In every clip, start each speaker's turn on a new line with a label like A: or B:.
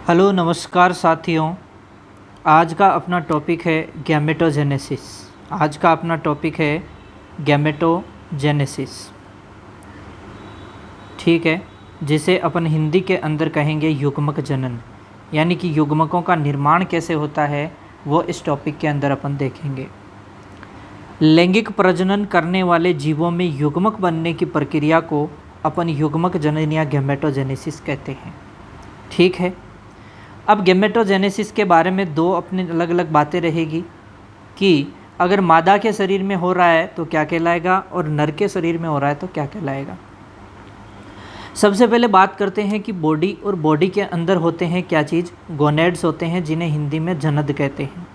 A: Hello नमस्कार साथियों। आज का अपना टॉपिक है गैमेटोजेनेसिस। आज का अपना टॉपिक है गैमेटोजेनेसिस, ठीक है, जिसे अपन हिंदी के अंदर कहेंगे युग्मक जनन, यानी कि युग्मकों का निर्माण कैसे होता है वो इस टॉपिक के अंदर अपन देखेंगे। लैंगिक प्रजनन करने वाले जीवों में युग्मक बनने की प्रक्रिया को अपन युग्मक जनन या गैमेटोजेनेसिस कहते हैं, ठीक है। अब गैमेटोजेनेसिस के बारे में दो अपने अलग अलग बातें रहेगी कि अगर मादा के शरीर में हो रहा है तो क्या कहलाएगा और नर के शरीर में हो रहा है तो क्या कहलाएगा। सबसे पहले बात करते हैं कि बॉडी और बॉडी के अंदर होते हैं क्या चीज़, गोनेड्स होते हैं, जिन्हें हिंदी में जनद कहते हैं।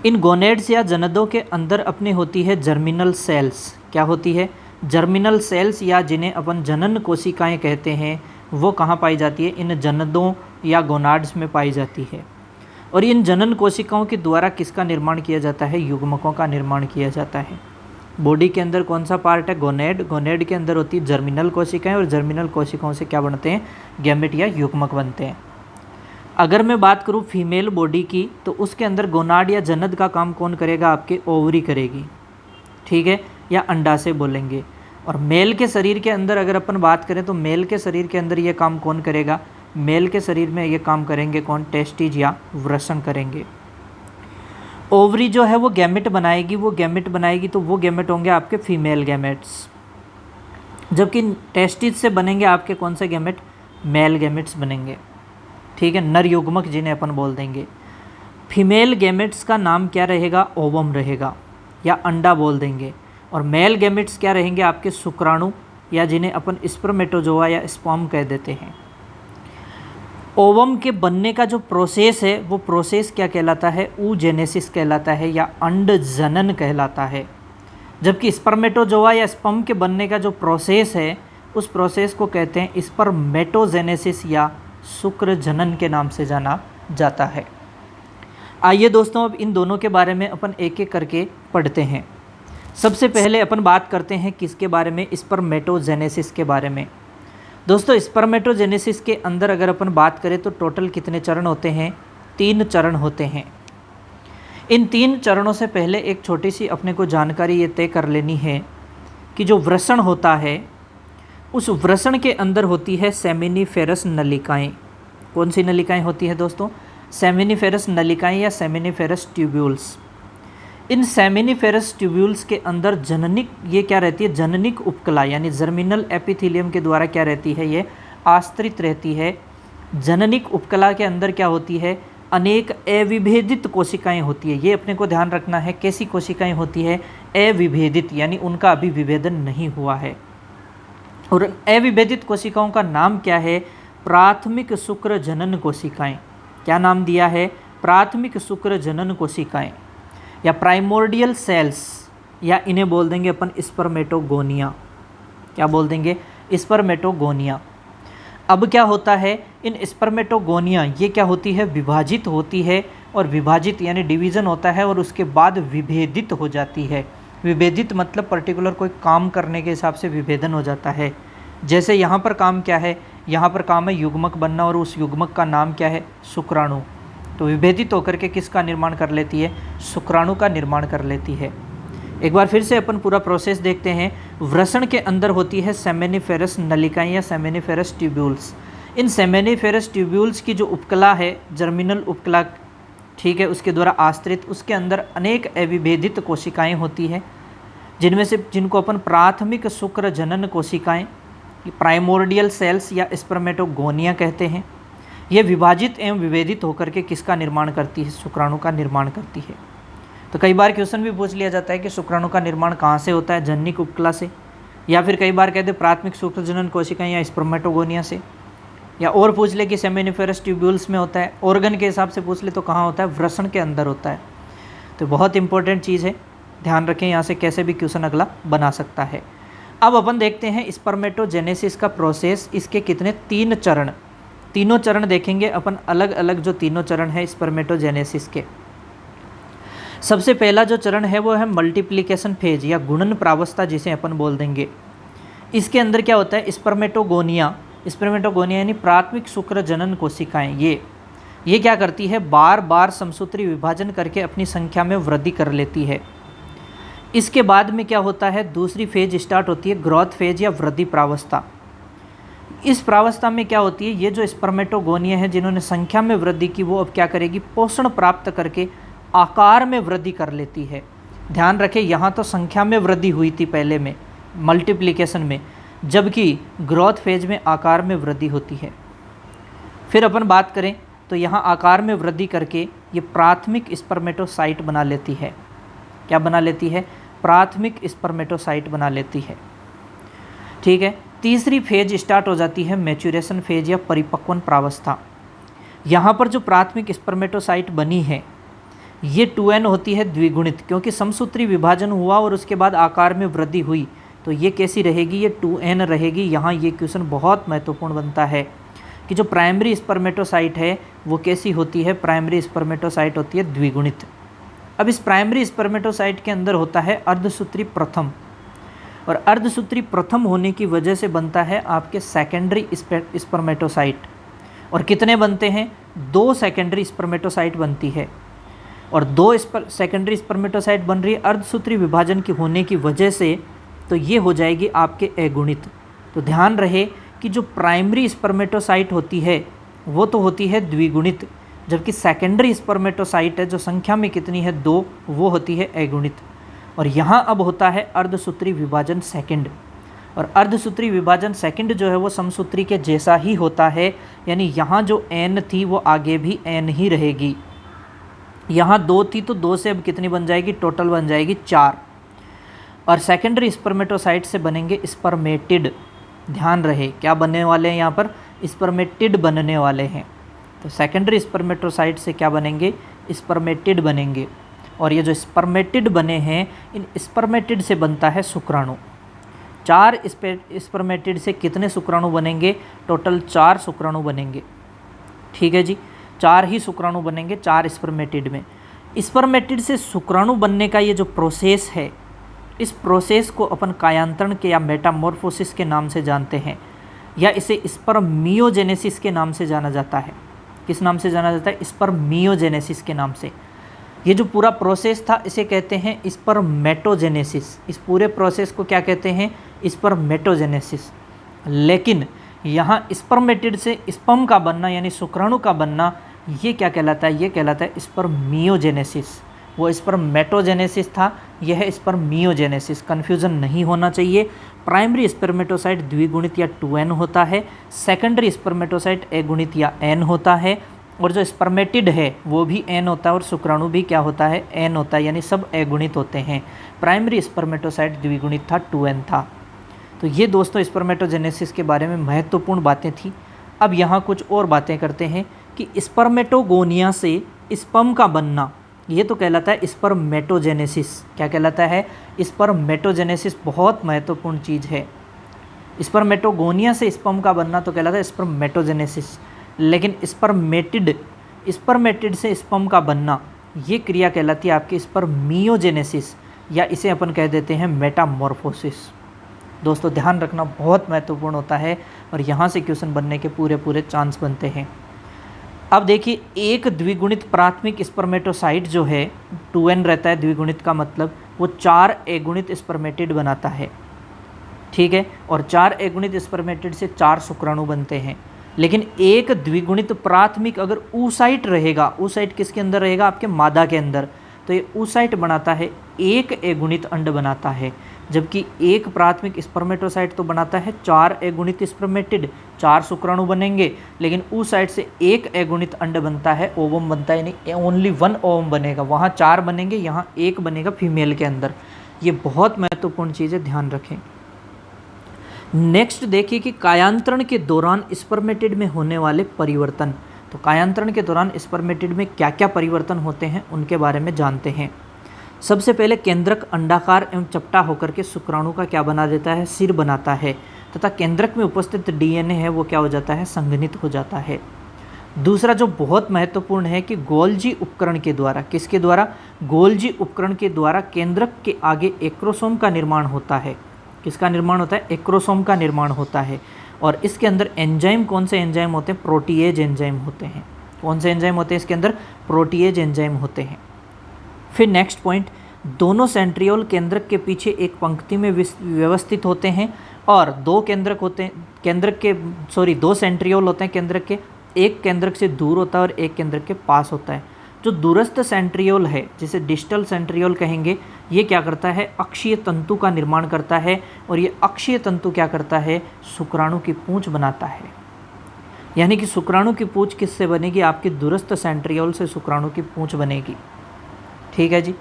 A: इन गोनेड्स या जनदों के अंदर अपने होती है जर्मिनल सेल्स। क्या होती है? जर्मिनल सेल्स, या जिन्हें अपन जनन कोशिकाएं कहते हैं, वो कहाँ पाई जाती है? इन जनदों या गोनाड्स में पाई जाती है। और इन जनन कोशिकाओं के द्वारा किसका निर्माण किया जाता है? युग्मकों का निर्माण किया जाता है। बॉडी के अंदर कौन सा पार्ट है? गोनेड। गोनेड के अंदर होती है जर्मिनल कोशिकाएं, और जर्मिनल कोशिकाओं से क्या बनते हैं? गैमेट या युग्मक बनते हैं। अगर मैं बात करूं फीमेल बॉडी की, तो उसके अंदर गोनाड या जनद का काम कौन करेगा? आपके ओवरी करेगी, ठीक है, या अंडा से बोलेंगे। और मेल के शरीर के अंदर अगर अपन बात करें तो मेल के शरीर के अंदर ये काम कौन करेगा? मेल के शरीर में ये काम करेंगे कौन? टेस्टिज या वृषण करेंगे। ओवरी जो है वो गैमेट बनाएगी, तो वो गैमेट होंगे आपके फीमेल गैमेट्स, जबकि टेस्टिज से बनेंगे आपके कौन से गैमेट? मेल गैमेट्स बनेंगे, ठीक है, नर युग्मक जिन्हें अपन बोल देंगे। फीमेल गैमेट्स का नाम क्या रहेगा? ओवम रहेगा या अंडा बोल देंगे। और मेल गैमेट्स क्या रहेंगे? आपके शुक्राणु, या जिन्हें अपन स्पर्मेटोजोआ या स्पर्म कह देते हैं। ओवम के बनने का जो प्रोसेस है वो प्रोसेस क्या कहलाता है? ऊजेनेसिस कहलाता है या अंड जनन कहलाता है। जबकि स्पर्मेटोजोआ या स्पर्म के बनने का जो प्रोसेस है उस प्रोसेस को कहते हैं स्पर्मेटोजेनेसिस या शुक्र जनन के नाम से जाना जाता है। आइए दोस्तों, अब इन दोनों के बारे में अपन एक एक करके पढ़ते हैं। सबसे पहले अपन बात करते हैं किसके बारे में? स्पर्मेटोजेनेसिस के बारे में। दोस्तों, स्पर्मेटोजेनेसिस के अंदर अगर अपन बात करें तो टोटल कितने चरण होते हैं? 3 चरण होते हैं। इन 3 चरणों से पहले एक छोटी सी अपने को जानकारी ये तय कर लेनी है कि जो वृषण होता है उस वृषण के अंदर होती है सेमिनिफेरस नलिकाएं। कौन सी नलिकाएं होती है दोस्तों? सेमिनिफेरस नलिकाएं या सेमिनिफेरस ट्यूब्यूल्स। इन सेमिनिफेरस ट्यूब्यूल्स के अंदर जननिक ये क्या रहती है? जननिक उपकला यानी जर्मिनल एपिथेलियम के द्वारा क्या रहती है? ये आश्रित रहती है। जननिक उपकला के अंदर क्या होती है? अनेक अविभेदित कोशिकाएं होती है। ये अपने को ध्यान रखना है। कैसी कोशिकाएं होती है? अविभेदित, यानी उनका अभी विभेदन नहीं हुआ है। और अविभेदित कोशिकाओं का नाम क्या है? प्राथमिक शुक्र जनन कोशिकाएं। क्या नाम दिया है? प्राथमिक शुक्र जनन कोशिकाएं या प्राइमोर्डियल सेल्स, या इन्हें बोल देंगे अपन स्पर्मेटोगोनिया। क्या बोल देंगे? स्पर्मेटोगोनिया। अब क्या होता है? इन स्पर्मेटोगोनिया ये क्या होती है? विभाजित होती है, और विभाजित यानी डिवीज़न होता है, और उसके बाद विभेदित हो जाती है। विभेदित मतलब पर्टिकुलर कोई काम करने के हिसाब से विभेदन हो जाता है। जैसे यहाँ पर काम क्या है? यहाँ पर काम है युग्मक बनना, और उस युग्मक का नाम क्या है? शुक्राणु। तो विभेदित होकर के किसका निर्माण कर लेती है? शुक्राणु का निर्माण कर लेती है। एक बार फिर से अपन पूरा प्रोसेस देखते हैं। वृषण के अंदर होती है सेमिनिफेरस नलिकाएं या सेमिनिफेरस ट्यूब्यूल्स। इन सेमिनिफेरस ट्यूब्यूल्स की जो उपकला है, जर्मिनल उपकला, ठीक है, उसके द्वारा आश्रित, उसके अंदर अनेक अविभेदित कोशिकाएं होती हैं, जिनमें से जिनको अपन प्राथमिक शुक्र जनन कोशिकाएं, प्राइमोर्डियल सेल्स या स्पर्मेटोगोनिया कहते हैं। ये विभाजित एवं विभेदित होकर के किसका निर्माण करती है? शुक्राणु का निर्माण करती है। तो कई बार क्वेश्चन भी पूछ लिया जाता है कि शुक्राणु का निर्माण कहाँ से होता है? जननिक उपकला से, या फिर कई बार कहते हैं प्राथमिक शुक्र जनन कोशिकाएं या स्पर्मेटोगोनिया से, या और पूछ ले कि सेमिनिफेरस ट्यूब्यूल्स में होता है। ऑर्गन के हिसाब से पूछ ले तो कहाँ होता है? वृषण के अंदर होता है। तो बहुत इंपॉर्टेंट चीज़ है, ध्यान रखें, यहाँ से कैसे भी क्वेश्चन अगला बना सकता है। अब अपन देखते हैं स्पर्मेटोजेनेसिस का प्रोसेस। इसके कितने? 3 चरण, तीनों चरण देखेंगे अपन अलग अलग। जो तीनों चरण है स्पर्मेटोजेनेसिस के, सबसे पहला जो चरण है वो है मल्टीप्लिकेशन फेज या गुणन प्रावस्था, जिसे अपन बोल देंगे। इसके अंदर क्या होता है? स्पर्मेटोगोनिया स्पर्मेटोगोनिया यानी प्राथमिक शुक्र जनन कोशिकाएं, ये क्या करती है, बार बार समसूत्री विभाजन करके अपनी संख्या में वृद्धि कर लेती है। इसके बाद में क्या होता है, दूसरी फेज स्टार्ट होती है, ग्रोथ फेज या वृद्धि प्रावस्था। इस प्रावस्था में क्या होती है, ये जो स्पर्मेटोगोनिया है जिन्होंने संख्या में वृद्धि की, वो अब क्या करेगी, पोषण प्राप्त करके आकार में वृद्धि कर लेती है। ध्यान रखें, यहाँ तो संख्या में वृद्धि हुई थी पहले में, मल्टीप्लिकेशन में, जबकि ग्रोथ फेज में आकार में वृद्धि होती है। फिर अपन बात करें तो यहाँ आकार में वृद्धि करके ये प्राथमिक स्पर्मेटोसाइट बना लेती है। क्या बना लेती है, प्राथमिक स्पर्मेटोसाइट बना लेती है। ठीक है, तीसरी फेज स्टार्ट हो जाती है, मैच्योरेशन फेज या परिपक्वन प्रावस्था। यहाँ पर जो प्राथमिक स्पर्मेटोसाइट बनी है ये 2n होती है द्विगुणित, क्योंकि समसूत्री विभाजन हुआ और उसके बाद आकार में वृद्धि हुई, तो ये कैसी रहेगी, ये 2n रहेगी। यहाँ ये क्वेश्चन बहुत महत्वपूर्ण बनता है कि जो प्राइमरी स्पर्मेटोसाइट है वो कैसी होती है, प्राइमरी स्पर्मेटोसाइट होती है द्विगुणित। अब इस प्राइमरी स्पर्मेटोसाइट के अंदर होता है अर्धसूत्री प्रथम, और अर्धसूत्री प्रथम होने की वजह से बनता है आपके सेकेंडरी स्पर्मेटोसाइट। और कितने बनते हैं, 2 सेकेंडरी स्पर्मेटोसाइट बनती है, और 2 सेकेंडरी स्पर्मेटोसाइट बन रही है अर्धसूत्री विभाजन की होने की वजह से, तो ये हो जाएगी आपके अगुणित। तो ध्यान रहे कि जो प्राइमरी स्पर्मेटोसाइट होती है वो तो होती है द्विगुणित, जबकि सेकेंडरी स्पर्मेटोसाइट है जो संख्या में कितनी है, 2, वो होती है अगुणित। और यहाँ अब होता है अर्धसूत्री विभाजन सेकंड, और अर्धसूत्री विभाजन सेकंड जो है वो समसूत्री के जैसा ही होता है, यानी यहाँ जो n थी वो आगे भी n ही रहेगी। यहाँ 2 थी तो 2 से अब कितनी बन जाएगी, टोटल बन जाएगी 4। और सेकेंडरी स्पर्मेटोसाइट से बनेंगे स्पर्मेटिड। ध्यान रहे क्या बनने वाले हैं, यहाँ पर स्पर्मेटिड बनने वाले हैं। तो सेकेंडरी स्पर्मेटोसाइट से क्या बनेंगे, स्पर्मेटिड बनेंगे। और ये जो स्पर्मेटिड बने हैं, इन स्पर्मेटिड से बनता है शुक्राणु। 4 स्पर्मेटिड से कितने शुक्राणु बनेंगे, टोटल 4 शुक्राणु बनेंगे। ठीक है जी, 4 ही शुक्राणु बनेंगे 4 स्पर्मेटिड में। स्पर्मेटिड से शुक्राणु बनने का ये जो प्रोसेस है, इस प्रोसेस को अपन कायांतरण के या मेटामॉर्फोसिस के नाम से जानते हैं, या इसे स्पर्मियोजेनेसिस के नाम से जाना जाता है। किस नाम से जाना जाता है, स्पर्मियोजेनेसिस के नाम से। ये जो पूरा प्रोसेस था इसे कहते हैं स्पर्मेटोजेनेसिस। इस पूरे प्रोसेस को क्या कहते हैं, स्पर्मेटोजेनेसिस। लेकिन यहाँ स्पर्मेटिड से स्पर्म का बनना यानी शुक्राणु का बनना, ये क्या कहलाता है, ये कहलाता है स्पर्मियोजेनेसिस। वो स्पर्मेटोजेनेसिस था, यह है स्पर्मियोजेनेसिस। कन्फ्यूज़न नहीं होना चाहिए। प्राइमरी स्पर्मेटोसाइट द्विगुणित या 2n होता है, सेकेंडरी स्पर्मेटोसाइट अगुणित या n होता है, और जो स्पर्मेटिड है वो भी n होता है, और शुक्राणु भी क्या होता है, n होता है, यानी सब अगुणित होते हैं। प्राइमरी स्पर्मेटोसाइट द्विगुणित था, 2n था। तो ये दोस्तों स्पर्मेटोजेनेसिस के बारे में महत्वपूर्ण बातें थी। अब यहाँ कुछ और बातें करते हैं कि स्पर्मेटोगोनिया से स्पर्म का बनना, ये तो कहलाता है स्पर्मेटोजेनेसिस। क्या कहलाता है, स्पर्मेटोजेनेसिस। बहुत महत्वपूर्ण चीज़ है। स्पर्मेटोगोनिया से स्पर्म का बनना तो कहलाता है स्पर्मेटोजेनेसिस, लेकिन स्पर्मेटिड से स्पर्म का बनना, ये क्रिया कहलाती है आपकी स्पर्मियोजेनेसिस, या इसे अपन कह देते हैं मेटामॉर्फोसिस। दोस्तों ध्यान रखना बहुत महत्वपूर्ण होता है, और यहाँ से क्वेश्चन बनने के पूरे चांस बनते हैं। अब देखिए, एक द्विगुणित प्राथमिक स्पर्मेटोसाइट जो है 2n रहता है, द्विगुणित का मतलब वो 4 अगुणित स्पर्मेटिड बनाता है। ठीक है, और 4 अगुणित स्पर्मेटिड से 4 शुक्राणु बनते हैं। लेकिन एक द्विगुणित प्राथमिक अगर oocyte रहेगा, oocyte किसके अंदर रहेगा, आपके मादा के अंदर, तो ये oocyte बनाता है, एक अगुणित अंड बनाता है। जबकि एक प्राथमिक स्पर्मेटोसाइट तो बनाता है 4 अगुणित स्पर्मेटिड, 4 शुक्राणु बनेंगे, लेकिन oocyte से एक अगुणित अंड बनता है, ओवम बनता है, यानी ओनली 1 ओवम बनेगा। वहाँ 4 बनेंगे, यहाँ 1 बनेगा फीमेल के अंदर। ये बहुत महत्वपूर्ण चीज़ है, ध्यान रखें। नेक्स्ट देखिए कि कायांतरण के दौरान स्पर्मेटिड में होने वाले परिवर्तन। तो कायांतरण के दौरान स्पर्मेटिड में क्या क्या परिवर्तन होते हैं उनके बारे में जानते हैं। सबसे पहले केंद्रक अंडाकार एवं चपटा होकर के शुक्राणु का क्या बना देता है, सिर बनाता है, तथा केंद्रक में उपस्थित डीएनए है वो क्या हो जाता है, संघनित हो जाता है। दूसरा जो बहुत महत्वपूर्ण है कि गोल्जी उपकरण के द्वारा, किसके द्वारा, गोल्जी उपकरण के द्वारा केंद्रक के आगे एक्रोसोम का निर्माण होता है। किसका निर्माण होता है, एक्रोसोम का निर्माण होता है। और इसके अंदर एंजाइम कौन से एंजाइम होते हैं? प्रोटीएज एंजाइम होते हैं। कौन से एंजाइम होते हैं इसके अंदर? प्रोटीएज एंजाइम होते हैं। फिर नेक्स्ट पॉइंट, दोनों सेंट्रियोल केंद्रक के पीछे एक पंक्ति में व्यवस्थित होते हैं और दो सेंट्रियोल होते हैं केंद्रक के, एक केंद्रक से दूर होता है और एक केंद्रक के पास होता है। जो दूरस्थ सेंट्रियोल है, जिसे डिस्टल सेंट्रियोल कहेंगे, ये क्या करता है? अक्षीय तंतु का निर्माण करता है और ये अक्षीय तंतु क्या करता है? शुक्राणु की पूंछ बनाता है। यानी कि शुक्राणु की पूंछ किससे बनेगी? आपकी दूरस्थ सेंट्रियोल से शुक्राणु की पूंछ बनेगी। ठीक है जी।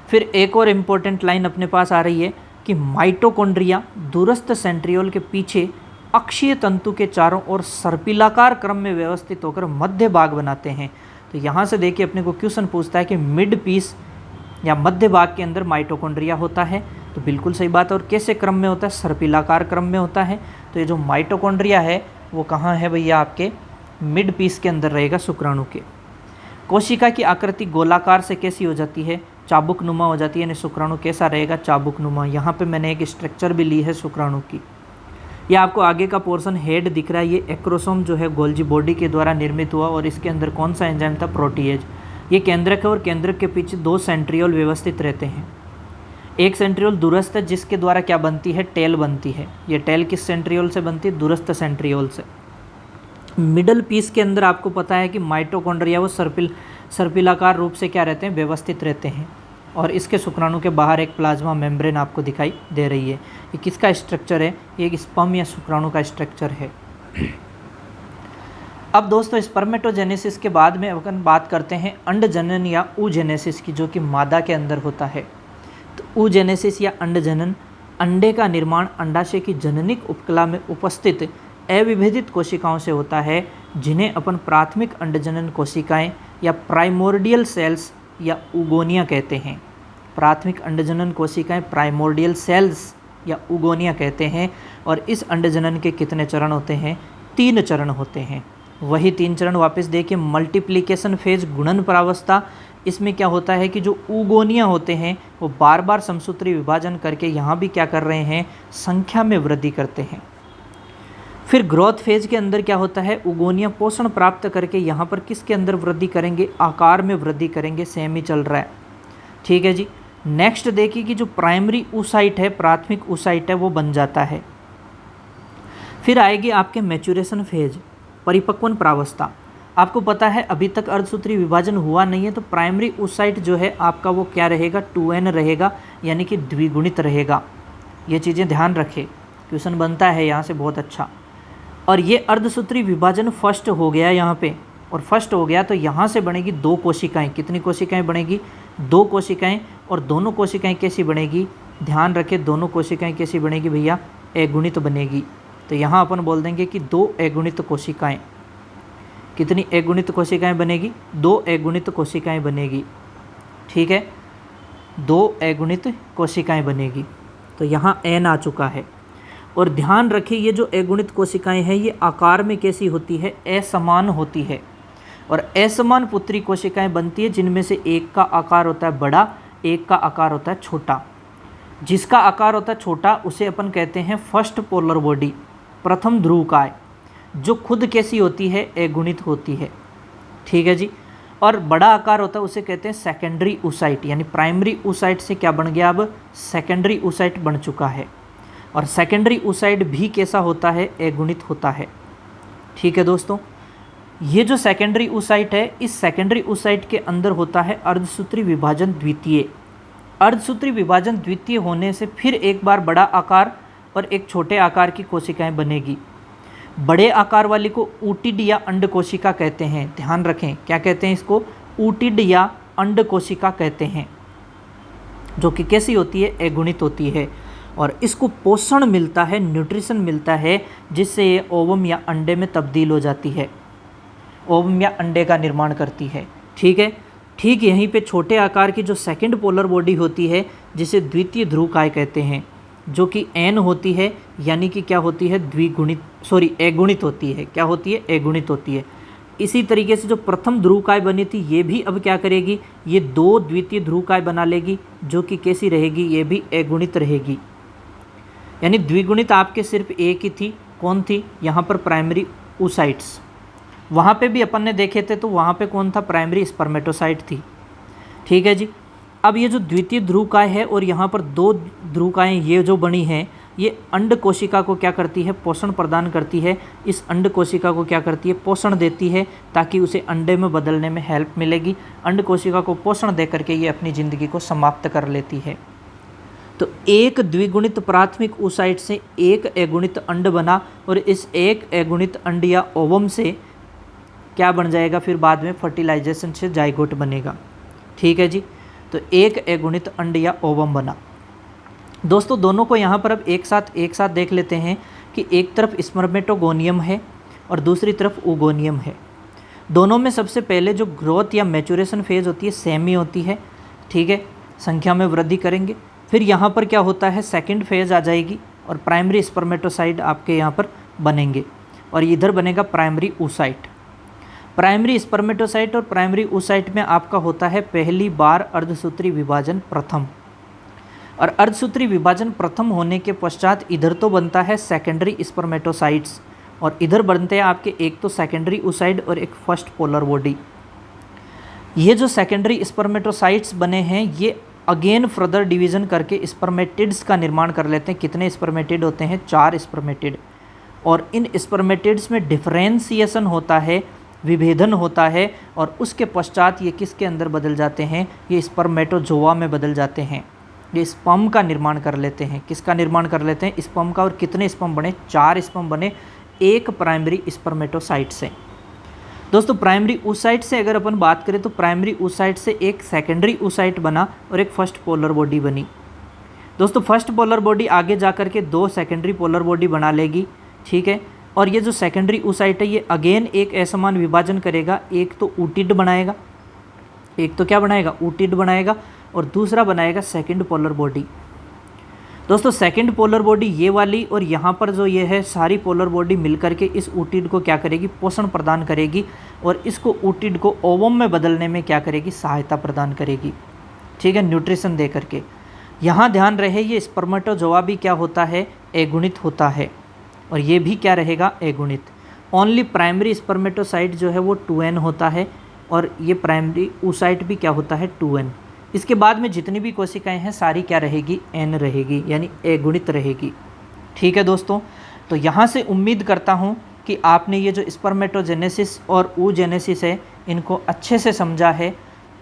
A: फिर एक और इम्पोर्टेंट लाइन अपने पास आ रही है कि माइटोकॉन्ड्रिया दूरस्थ सेंट्रियोल के पीछे अक्षीय तंतु के चारों ओर सर्पिलाकार क्रम में व्यवस्थित होकर मध्य भाग बनाते हैं। तो यहाँ से देखिए अपने को क्वेश्चन पूछता है कि मिड पीस या मध्य भाग के अंदर माइटोकॉन्ड्रिया होता है, तो बिल्कुल सही बात है। और कैसे क्रम में होता है? सर्पिलाकार क्रम में होता है। तो ये जो माइटोकॉन्ड्रिया है वो कहाँ है भैया? आपके मिड पीस के अंदर रहेगा शुक्राणु के। कोशिका की आकृति गोलाकार से कैसी हो जाती है? चाबुक नुमा हो जाती है। यानी शुक्राणु कैसा रहेगा? चाबुक नुमा। यहाँ पे मैंने एक स्ट्रक्चर भी ली है शुक्राणु की। यह आपको आगे का पोर्शन हेड दिख रहा है, ये एक्रोसोम जो है गोल्जी बॉडी के द्वारा निर्मित हुआ और इसके अंदर कौन सा एंजाइम था? प्रोटीएज। ये केंद्रक है और केंद्रक के पीछे दो सेंट्रियोल व्यवस्थित रहते हैं। एक सेंट्रियोल दूरस्थ है जिसके द्वारा क्या बनती है? टेल बनती है। ये टेल किस सेंट्रियोल से बनती है? दूरस्थ सेंट्रियोल से। मिडल पीस के अंदर आपको पता है कि माइटोकॉन्ड्रिया वो सर्पिलाकार रूप से क्या रहते हैं? व्यवस्थित रहते हैं। और इसके शुक्राणु के बाहर एक प्लाज्मा मेम्ब्रेन आपको दिखाई दे रही है। ये किसका स्ट्रक्चर है? ये एक स्पर्म या शुक्राणु का स्ट्रक्चर है। अब दोस्तों स्पर्मेटोजेनेसिस के बाद में अपन बात करते हैं अंडजनन या ooजेनेसिस की, जो कि मादा के अंदर होता है। तो ooजेनेसिस या अंडजनन, अंडे का निर्माण अंडाशय की जननिक उपकला में उपस्थित अविभेदित कोशिकाओं से होता है, जिन्हें अपन प्राथमिक अंडजनन कोशिकाएं या प्राइमोर्डियल सेल्स या उगोनिया कहते हैं। प्राथमिक अंडजनन कोशिकाएं प्राइमोर्डियल सेल्स या उगोनिया कहते हैं। और इस अंडजनन के कितने चरण होते हैं? 3 चरण होते हैं। वही 3 चरण वापस देखिए। मल्टीप्लिकेशन फेज, गुणन प्रावस्था, इसमें क्या होता है कि जो उगोनिया होते हैं वो बार बार समसूत्री विभाजन करके यहाँ भी क्या कर रहे हैं? संख्या में वृद्धि करते हैं। फिर ग्रोथ फेज के अंदर क्या होता है? उगोनिया पोषण प्राप्त करके यहाँ पर किसके अंदर वृद्धि करेंगे? आकार में वृद्धि करेंगे। सेम ही चल रहा है। ठीक है जी। नेक्स्ट देखिए कि जो प्राइमरी oocyte है, प्राथमिक oocyte है, वो बन जाता है। फिर आएगी आपके मैच्योरेशन फेज, परिपक्वन प्रावस्था। आपको पता है अभी तक अर्धसूत्री विभाजन हुआ नहीं है, तो प्राइमरी oocyte जो है आपका वो क्या रहेगा? 2n रहेगा, यानी कि द्विगुणित रहेगा। ये चीज़ें ध्यान रखें, क्वेश्चन बनता है यहाँ से बहुत अच्छा। और ये अर्धसूत्री विभाजन फर्स्ट हो गया यहाँ पे, और फर्स्ट हो गया तो यहाँ से बनेगी 2 कोशिकाएं। कितनी कोशिकाएं बनेगी? 2 कोशिकाएं। और दोनों कोशिकाएं कैसी बनेगी? ध्यान रखें, दोनों कोशिकाएं कैसी बनेगी भैया? अगुणित बनेगी। तो यहाँ अपन बोल देंगे कि 2 अगुणित कोशिकाएं। कितनी अगुणित कोशिकाएं बनेगी? 2 अगुणित कोशिकाएं बनेगी। ठीक है, 2 अगुणित कोशिकाएं बनेगी। तो यहाँ n आ चुका है। और ध्यान रखिए ये जो अगुणित कोशिकाएं हैं ये आकार में कैसी होती है? असमान होती है। और असमान पुत्री कोशिकाएं बनती है, जिनमें से एक का आकार होता है बड़ा, एक का आकार होता है छोटा। जिसका आकार होता है छोटा उसे अपन कहते हैं फर्स्ट पोलर बॉडी, प्रथम ध्रुवकाय, जो खुद कैसी होती है? अगुणित होती है। ठीक है जी। और बड़ा आकार होता है उसे कहते हैं सेकेंडरी oocyte, यानी प्राइमरी oocyte से क्या बन गया? अब सेकेंडरी oocyte बन चुका है। और सेकेंडरी oocyte भी कैसा होता है? अगुणित होता है। ठीक है दोस्तों, ये जो सेकेंडरी oocyte है, इस सेकेंडरी oocyte के अंदर होता है अर्धसूत्री विभाजन द्वितीय। अर्धसूत्री विभाजन द्वितीय होने से फिर एक बार बड़ा आकार और एक छोटे आकार की कोशिकाएं बनेगी। बड़े आकार वाली को ऊटिड या अंड कोशिका कहते हैं। ध्यान रखें, क्या कहते हैं इसको? ऊटिड या अंड कोशिका कहते हैं, जो कि कैसी होती है? अगुणित होती है। और इसको पोषण मिलता है, न्यूट्रिशन मिलता है, जिससे ये ओवम या अंडे में तब्दील हो जाती है, ओवम या अंडे का निर्माण करती है। ठीक है। ठीक यहीं पे छोटे आकार की जो सेकंड पोलर बॉडी होती है, जिसे द्वितीय ध्रुवकाय कहते हैं, जो कि n होती है, यानी कि क्या होती है? अगुणित होती है। क्या होती है? अगुणित होती है। इसी तरीके से जो प्रथम ध्रुवकाय बनी थी, ये भी अब क्या करेगी? ये 2 द्वितीय ध्रुवकाय बना लेगी, जो कि कैसी रहेगी? ये भी अगुणित रहेगी। यानी द्विगुणित आपके सिर्फ एक ही थी, कौन थी, यहाँ पर प्राइमरी oocytes। वहाँ पे भी अपन ने देखे थे तो वहाँ पे कौन था, प्राइमरी स्पर्मेटोसाइट थी। ठीक है जी। अब ये जो द्वितीय ध्रुवकाय है और यहाँ पर 2 ध्रुवकाएँ ये जो बनी हैं, ये अंड कोशिका को क्या करती है, पोषण प्रदान करती है। इस अंड कोशिका को क्या करती है, पोषण देती है, ताकि उसे अंडे में बदलने में हेल्प मिलेगी। अंड कोशिका को पोषण दे करके ये अपनी ज़िंदगी को समाप्त कर लेती है। तो एक द्विगुणित प्राथमिक oocyte से एक अगुणित अंड बना, और इस एक अगुणित अंड या ओवम से क्या बन जाएगा, फिर बाद में फर्टिलाइजेशन से जाइगोट बनेगा। ठीक है जी। तो एक अगुणित अंड या ओवम बना। दोस्तों दोनों को यहाँ पर अब एक साथ देख लेते हैं कि एक तरफ स्पर्मेटोगोनियम है और दूसरी तरफ ooगोनियम है। दोनों में सबसे पहले जो ग्रोथ या मैचुरेशन फेज़ होती है सेम ही होती है। ठीक है, संख्या में वृद्धि करेंगे। फिर यहाँ पर क्या होता है, सेकंड फेज़ आ जाएगी और प्राइमरी स्पर्मेटोसाइट आपके यहाँ पर बनेंगे, और इधर बनेगा प्राइमरी oocyte। प्राइमरी स्पर्मेटोसाइट और प्राइमरी oocyte में आपका होता है पहली बार अर्धसूत्री विभाजन प्रथम, और अर्धसूत्री विभाजन प्रथम होने के पश्चात इधर तो बनता है सेकेंडरी स्पर्मेटोसाइट्स, और इधर बनते हैं आपके एक तो सेकेंडरी oocyte और एक फर्स्ट पोलर बॉडी। ये जो सेकेंडरी स्पर्मेटोसाइट्स बने हैं ये अगेन फर्दर डिवीज़न करके स्पर्मेटिड्स का निर्माण कर लेते हैं। कितने स्पर्मेटिड होते हैं, 4 स्पर्मेटिड, और इन स्पर्मेटिड्स में डिफरेंशिएशन होता है, विभेदन होता है, और उसके पश्चात ये किसके अंदर बदल जाते हैं, ये स्पर्मेटोजोआ में बदल जाते हैं। ये स्पर्म का निर्माण कर लेते हैं। किसका निर्माण कर लेते हैं, स्पर्म का। और कितने स्पर्म बने, 4 स्पर्म बने एक प्राइमरी स्पर्मेटोसाइट से। दोस्तों प्राइमरी oocyte से अगर अपन बात करें तो प्राइमरी oocyte से एक सेकेंडरी oocyte बना और एक फर्स्ट पोलर बॉडी बनी। दोस्तों फर्स्ट पोलर बॉडी आगे जा कर के 2 सेकेंडरी पोलर बॉडी बना लेगी। ठीक है, और ये जो सेकेंडरी oocyte है ये अगेन एक असमान विभाजन करेगा। एक तो ootyd बनाएगा, एक तो क्या बनाएगा, ootyd बनाएगा, और दूसरा बनाएगा सेकेंड पोलर बॉडी। दोस्तों सेकेंड पोलर बॉडी ये वाली, और यहाँ पर जो ये है सारी पोलर बॉडी मिलकर के इस ootyd को क्या करेगी, पोषण प्रदान करेगी, और इसको ootyd को ओवम में बदलने में क्या करेगी, सहायता प्रदान करेगी। ठीक है, न्यूट्रिशन दे करके। यहाँ ध्यान रहे ये स्पर्मेटोजोआ भी क्या होता है, अगुणित होता है, और ये भी क्या रहेगा, अगुणित। ओनली प्राइमरी स्पर्मेटोसाइट जो है वो 2n होता है, और ये प्राइमरी oocyte भी क्या होता है, 2n। इसके बाद में जितनी भी कोशिकाएं हैं सारी क्या रहेगी, n रहेगी, यानी अगुणित रहेगी। ठीक है दोस्तों, तो यहाँ से उम्मीद करता हूँ कि आपने ये जो स्पर्मेटोजेनेसिस और ooजेनेसिस है इनको अच्छे से समझा है।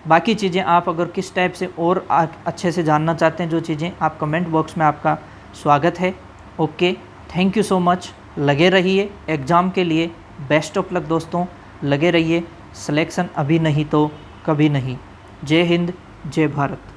A: बाकी चीज़ें आप अगर किस टाइप से और अच्छे से जानना चाहते हैं जो चीज़ें, आप कमेंट बॉक्स में आपका स्वागत है। Okay, thank you so much. लगे रहिए एग्ज़ाम के लिए। बेस्ट ऑफ लक दोस्तों, लगे रहिए। सिलेक्शन अभी नहीं तो कभी नहीं। जय हिंद, जय भारत।